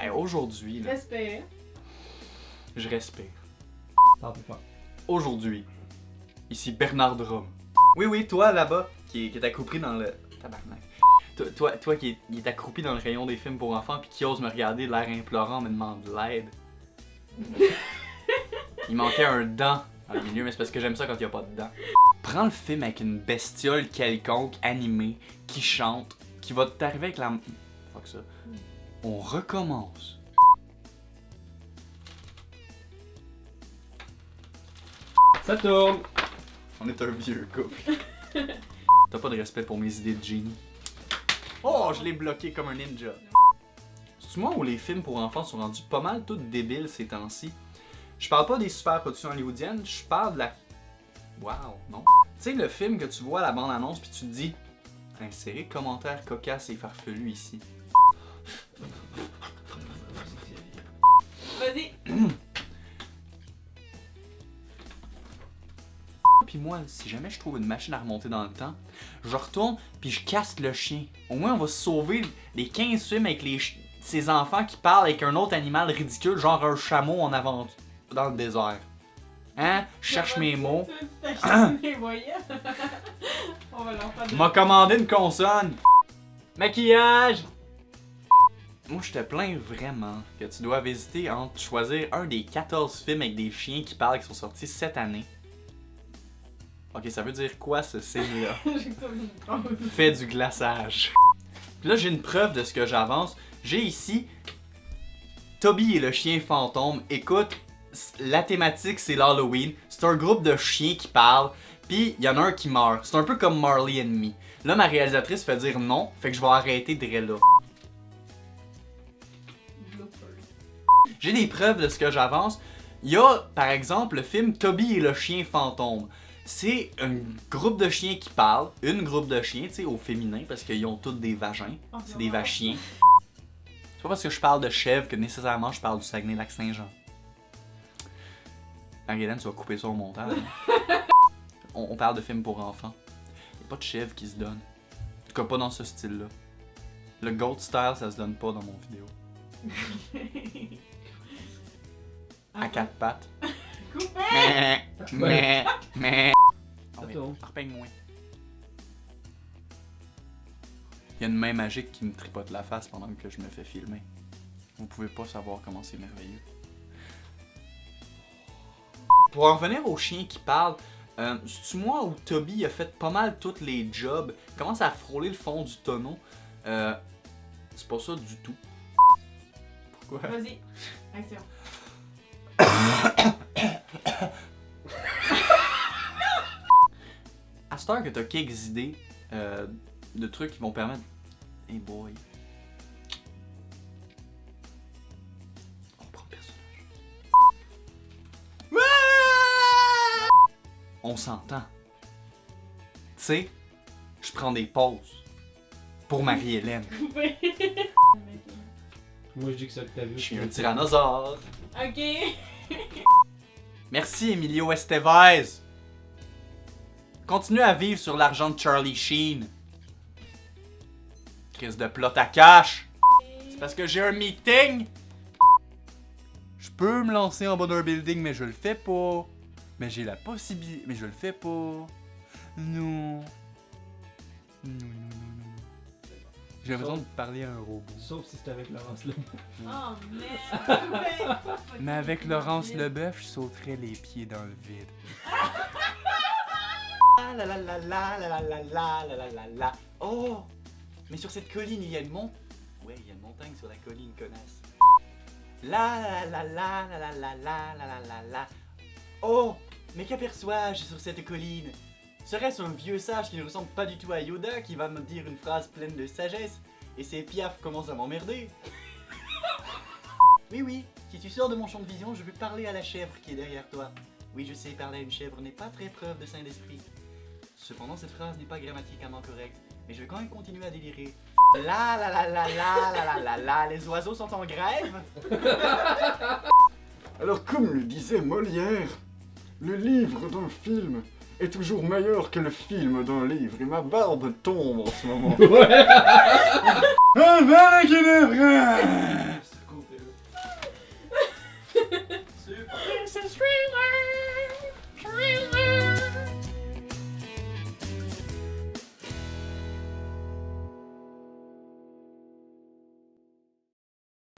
Hey, aujourd'hui, là, Respect. je respire. Parle plus fort. Aujourd'hui, ici Bernard Drum. Oui, toi là-bas, qui est accroupi dans le... Tabarnak. Toi qui est accroupi dans le rayon des films pour enfants puis qui ose me regarder de l'air implorant me demande de l'aide. Il manquait un dent dans le milieu, mais c'est parce que j'aime ça quand il n'y a pas de dents. Prends le film avec une bestiole quelconque animée qui chante, qui va t'arriver avec la... Fuck ça. On recommence. Ça tourne! On est un vieux couple. T'as pas de respect pour mes idées de génie. Oh, je l'ai bloqué comme un ninja. C'est moi où les films pour enfants sont rendus pas mal tous débiles ces temps-ci. Je parle pas des super productions hollywoodiennes, je parle de la... Wow, non. Tu sais, le film que tu vois à la bande-annonce puis tu te dis insérer commentaires cocasses et farfelus ici. Vas-y. Puis moi, si jamais je trouve une machine à remonter dans le temps, je retourne puis je casse le chien. Au moins, on va se sauver les 15 films avec ces enfants qui parlent avec un autre animal ridicule, genre un chameau en avant dans le désert. Hein? Je cherche mes mots. On va leur faire des... M'a commandé une consonne. Maquillage! Moi, je te plains vraiment que tu dois hésiter entre choisir un des 14 films avec des chiens qui parlent qui sont sortis cette année. Ok, ça veut dire quoi ce signe-là? Fais du glaçage. Puis là, j'ai une preuve de ce que j'avance. J'ai ici Toby et le chien fantôme. Écoute, la thématique c'est l'Halloween. C'est un groupe de chiens qui parlent. Puis il y en a un qui meurt. C'est un peu comme Marley and Me. Là, ma réalisatrice fait dire non, fait que je vais arrêter de là. J'ai des preuves de ce que j'avance. Il y a, par exemple, le film Toby et le chien fantôme. C'est un groupe de chiens qui parlent, une groupe de chiens, tu sais, au féminin, parce qu'ils ont tous des vagins. C'est des vachiens. C'est pas parce que je parle de chèvre que nécessairement je parle du Saguenay-Lac-Saint-Jean. Marie-Hélène, tu vas couper ça au montage. On parle de films pour enfants. Y'a pas de chèvre qui se donne. En tout cas, pas dans ce style-là. Le goat style, ça se donne pas dans mon vidéo. À quatre pattes. Coupé! Mais. Ça Oh, oui. tourne. Repeigne-moi. Il y a une main magique qui me tripote la face pendant que je me fais filmer. Vous pouvez pas savoir comment c'est merveilleux. Pour en revenir aux chiens qui parlent, c'est-tu moi où Toby a fait pas mal tous les jobs, commence à frôler le fond du tonneau? C'est pas ça du tout. Pourquoi? Vas-y. Action. À cette heure que t'as quelques idées de trucs qui vont permettre... Hey boy. On prend le personnage. On s'entend. Tu sais, je prends des pauses. Pour Marie-Hélène. Coupé. Moi je dis que ça que t'as vu. Je suis un tyrannosaure. Ok. Merci Emilio Estevez. Continue à vivre sur l'argent de Charlie Sheen. Crise de plot à cash. C'est parce que j'ai un meeting. Je peux me lancer en bas d'un building, mais je le fais pas. Mais j'ai la possibilité, mais je le fais pas. Non. Non. J'ai besoin de parler à un robot. Sauf si c'est avec Laurence là. Oh merde. Mais avec Laurence Leboeuf, je sauterais les pieds dans le vide. La la la la la la la la la la la. Oh! Mais sur cette colline, il y a une montagne. Ouais, il y a une montagne sur la colline, connasse. La la la la la la la la la la. Oh! Mais qu'aperçois-je sur cette colline? Serait-ce un vieux sage qui ne ressemble pas du tout à Yoda qui va me dire une phrase pleine de sagesse et ses piafs commencent à m'emmerder? Oui, si tu sors de mon champ de vision, je veux parler à la chèvre qui est derrière toi. Oui, je sais, parler à une chèvre n'est pas très preuve de saint d'esprit. Cependant, cette phrase n'est pas grammaticalement correcte, mais je vais quand même continuer à délirer. La la la la la la la la la, les oiseaux sont en grève? Alors comme le disait Molière, le livre d'un film est toujours meilleur que le film d'un livre. Et ma barbe tombe en ce moment. Super. This is real.